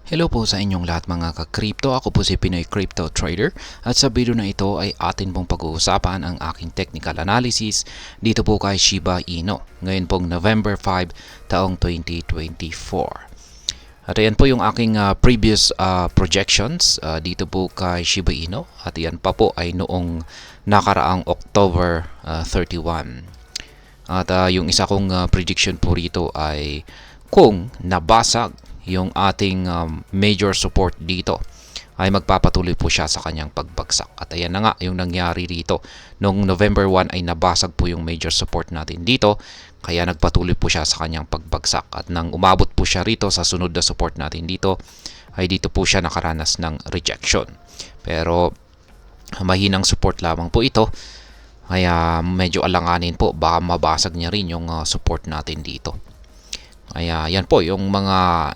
Hello po sa inyong lahat mga ka-crypto. Ako po si Pinoy Crypto Trader at sa video na ito ay atin pong pag-uusapan ang aking technical analysis dito po kay Shiba Inu. Ngayon pong November 5 taong 2024. At ayan po yung aking previous projections dito po kay Shiba Inu at ayan pa po ay noong nakaraang October 31. At yung isa kong prediction po rito ay kung nabasag yung ating major support dito ay magpapatuloy po siya sa kanyang pagbagsak. At ayan na nga yung nangyari rito. Noong November 1 ay nabasag po yung major support natin dito. Kaya nagpatuloy po siya sa kanyang pagbagsak. At nang umabot po siya rito sa sunod na support natin dito, ay dito po siya nakaranas ng rejection. Pero mahinang support lamang po ito. Kaya medyo alanganin po, baka mabasag niya rin yung support natin dito. Kaya yan po yung mga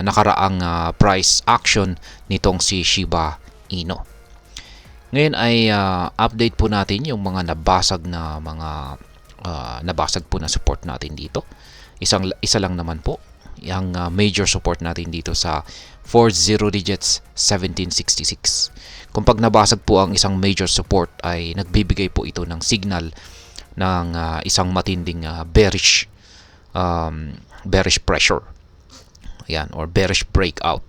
nakaraang price action nitong si Shiba Inu. Ngayon ay update po natin yung mga nabasag po na support natin dito. Isa lang naman po yung major support natin dito sa 40 digits 1766. Kung pag nabasag po ang isang major support ay nagbibigay po ito ng signal ng isang matinding bearish pressure. Ayan, or bearish breakout.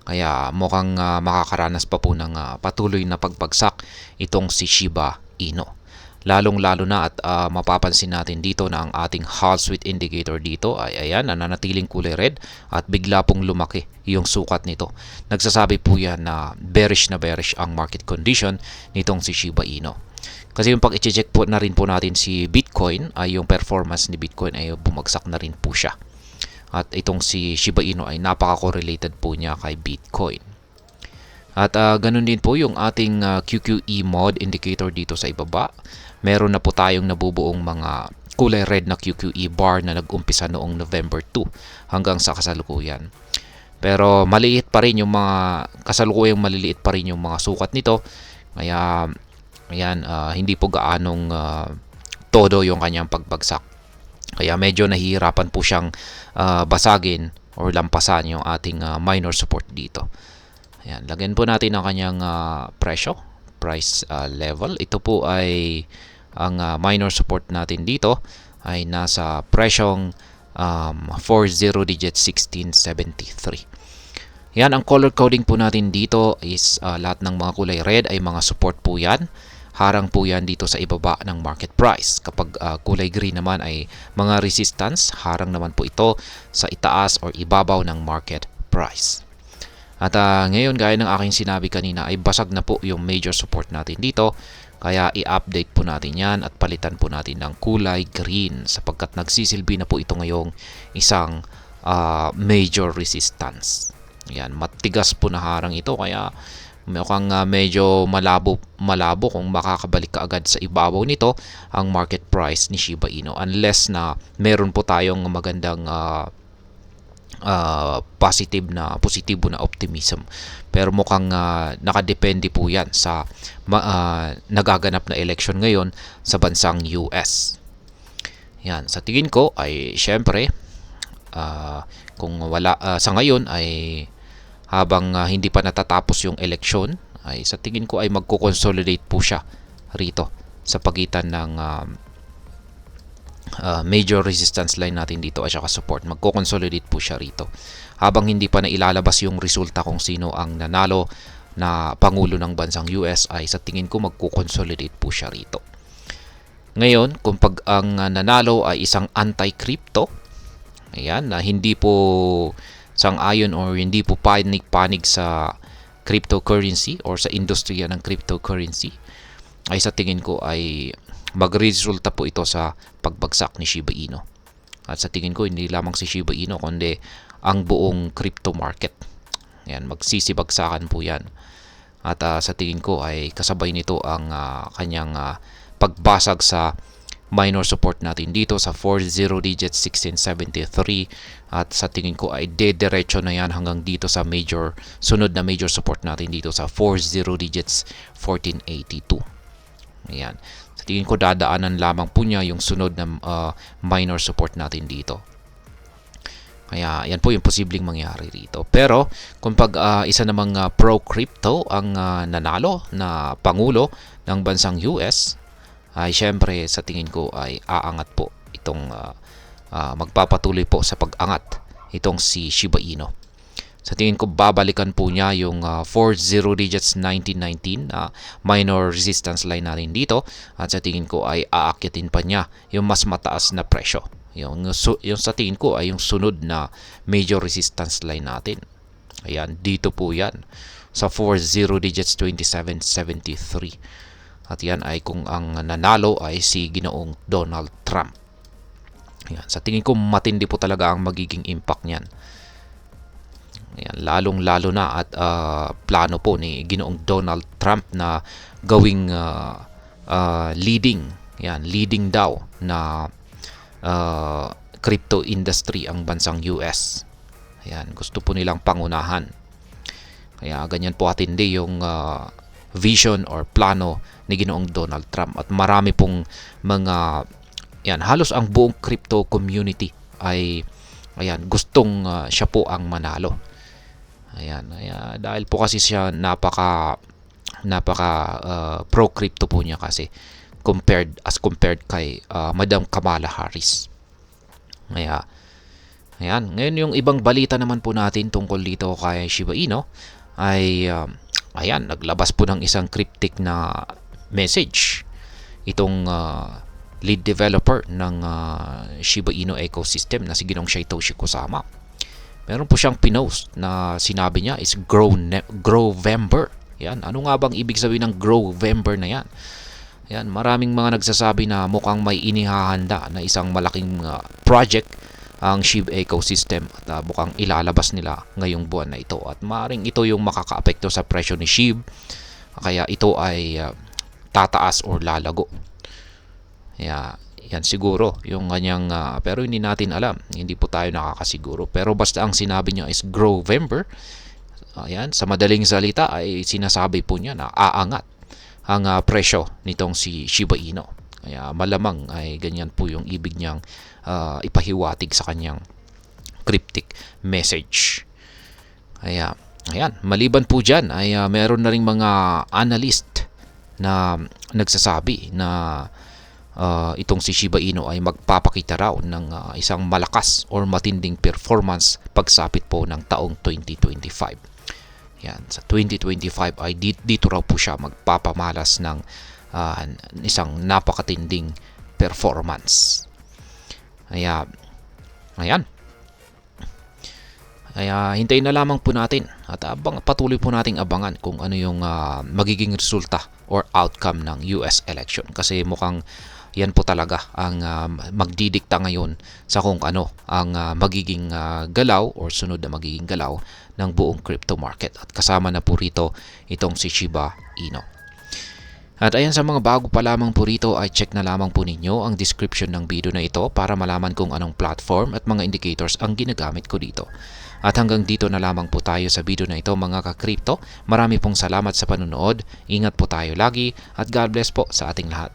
Kaya mukhang makakaranas pa po ng patuloy na pagbagsak itong si Shiba Inu. Lalong-lalo na at mapapansin natin dito na ang ating Hall Sweet Indicator dito ay ayan, nananatiling kulay red at bigla pong lumaki yung sukat nito. Nagsasabi po yan na bearish ang market condition nitong si Shiba Inu. Kasi yung pag i-check po na rin po natin si Bitcoin ay yung performance ni Bitcoin ay bumagsak na rin po siya. At itong si Shiba Inu ay napaka-correlated po niya kay Bitcoin. At ganun din po yung ating QQE mod indicator dito sa ibaba. Meron na po tayong nabubuong mga kulay red na QQE bar na nag-umpisa noong November 2 hanggang sa kasalukuyan. Pero maliit pa rin yung mga kasalukuyang maliliit pa rin yung mga sukat nito. Kaya ayan, hindi po gaanong todo yung kanyang pagbagsak. Kaya medyo nahihirapan po siyang basagin or lampasan yung ating minor support dito. Ayan, lagyan po natin ang kanyang price level. Ito po ay ang minor support natin dito ay nasa presyong 40 digit 1673. Yan, ang color coding po natin dito is lahat ng mga kulay red ay mga support po yan. Harang po yan dito sa ibaba ng market price. Kapag kulay green naman ay mga resistance, harang naman po ito sa itaas or ibabaw ng market price. At ngayon, gaya ng aking sinabi kanina, ay basag na po yung major support natin dito. Kaya i-update po natin yan at palitan po natin ng kulay green sapagkat nagsisilbi na po ito ngayong isang major resistance. Yan, matigas po na harang ito kaya mukhang medyo malabo kung makakabalik ka agad sa ibabaw nito ang market price ni Shiba Inu unless na meron po tayong magandang positibo na optimism. Pero mukhang nakadepende po yan sa nagaganap na election ngayon sa bansang US. Yan, sa tingin ko ay syempre kung wala sa ngayon ay habang hindi pa natatapos yung election ay sa tingin ko ay magko-consolidate po siya rito sa pagitan ng major resistance line natin dito at saka support. Magko-consolidate po siya rito habang hindi pa na ilalabas yung resulta kung sino ang nanalo na pangulo ng bansang US ay sa tingin ko magko-consolidate po siya rito. Ngayon, kung pag ang nanalo ay isang anti-crypto, ayan, na hindi po sang-ayon or hindi po panig sa cryptocurrency or sa industriya ng cryptocurrency, ay sa tingin ko ay magresulta po ito sa pagbagsak ni Shiba Inu. At sa tingin ko hindi lamang si Shiba Inu kundi ang buong crypto market. Yan, magsisibagsakan po yan. At sa tingin ko ay kasabay nito ang kanyang pagbasag sa minor support natin dito sa 40 digit 1673 at sa tingin ko ay dediretso na yan hanggang dito sa sunod na major support natin dito sa 40 digits 1482. Ayan. Sa tingin ko dadaanan lamang po niya yung sunod na minor support natin dito. Kaya yan po yung posibleng mangyari rito. Pero kung isa namang pro-crypto ang nanalo na pangulo ng bansang US, ay syempre sa tingin ko ay aangat po itong magpapatuloy po sa pag-angat itong si Shiba Inu. Sa tingin ko babalikan po niya yung 40 digits 1919 minor resistance line natin dito, at sa tingin ko ay aakyatin pa niya yung mas mataas na presyo. Yung sa tingin ko ay yung sunod na major resistance line natin. Ayan, dito po yan sa 40 digits 2773. At yan ay kung ang nanalo ay si Ginoong Donald Trump. Ayan, sa tingin ko matindi po talaga ang magiging impact niyan. Ayan, lalong-lalo na at plano po ni Ginoong Donald Trump na gawing leading daw na crypto industry ang bansang US. Ayan, gusto po nilang pangunahan. Kaya ganyan po atindi yung vision or plano ni Ginoong Donald Trump, at marami pong mga halos ang buong crypto community ay gustong siya po ang manalo. Ayan, dahil po kasi siya napaka pro crypto po niya kasi compared kay Madam Kamala Harris. Ayan, ngayon yung ibang balita naman po natin tungkol dito kay Shiba Inu ay naglabas po ng isang cryptic na message itong lead developer ng Shiba Inu ecosystem na si Ginong Satoshi Kusama. Meron po siyang pinost na sinabi niya is Growvember. Yan, ano nga bang ibig sabihin ng Growvember na yan? Yan, maraming mga nagsasabi na mukhang may inihahanda na isang malaking project ang SHIB ecosystem, at mukhang ilalabas nila ngayong buwan na ito, at maaaring ito yung makakaapekto sa presyo ni SHIB, kaya ito ay tataas or lalago. Kaya yan siguro yung kanyang pero hindi natin alam, hindi po tayo nakakasiguro, pero basta ang sinabi niya is Growvember. Ayan, sa madaling salita ay sinasabi po niya na aangat ang presyo nitong si Shiba Inu. Kaya malamang ay ganyan po yung ibig niyang ipahiwatig sa kanyang cryptic message. Kaya ayan, maliban po dyan ay meron na ring mga analyst na nagsasabi na itong si Shiba Inu ay magpapakita raw ng isang malakas or matinding performance pagsapit po ng taong 2025. Yan, sa 2025 ay dito raw po siya magpapamalas ng isang napakatinding performance. Ayan. Kaya hintayin na lamang po natin at patuloy po nating abangan kung ano yung magiging resulta or outcome ng US election, kasi mukhang yan po talaga ang magdidikta ngayon sa kung ano ang magiging galaw or sunod na magiging galaw ng buong crypto market, at kasama na po rito itong si Shiba Inu. At ayan, sa mga bago pa lamang po rito ay check na lamang po ninyo ang description ng video na ito para malaman kung anong platform at mga indicators ang ginagamit ko dito. At hanggang dito na lamang po tayo sa video na ito mga ka-crypto. Marami pong salamat sa panunood, ingat po tayo lagi, at God bless po sa ating lahat.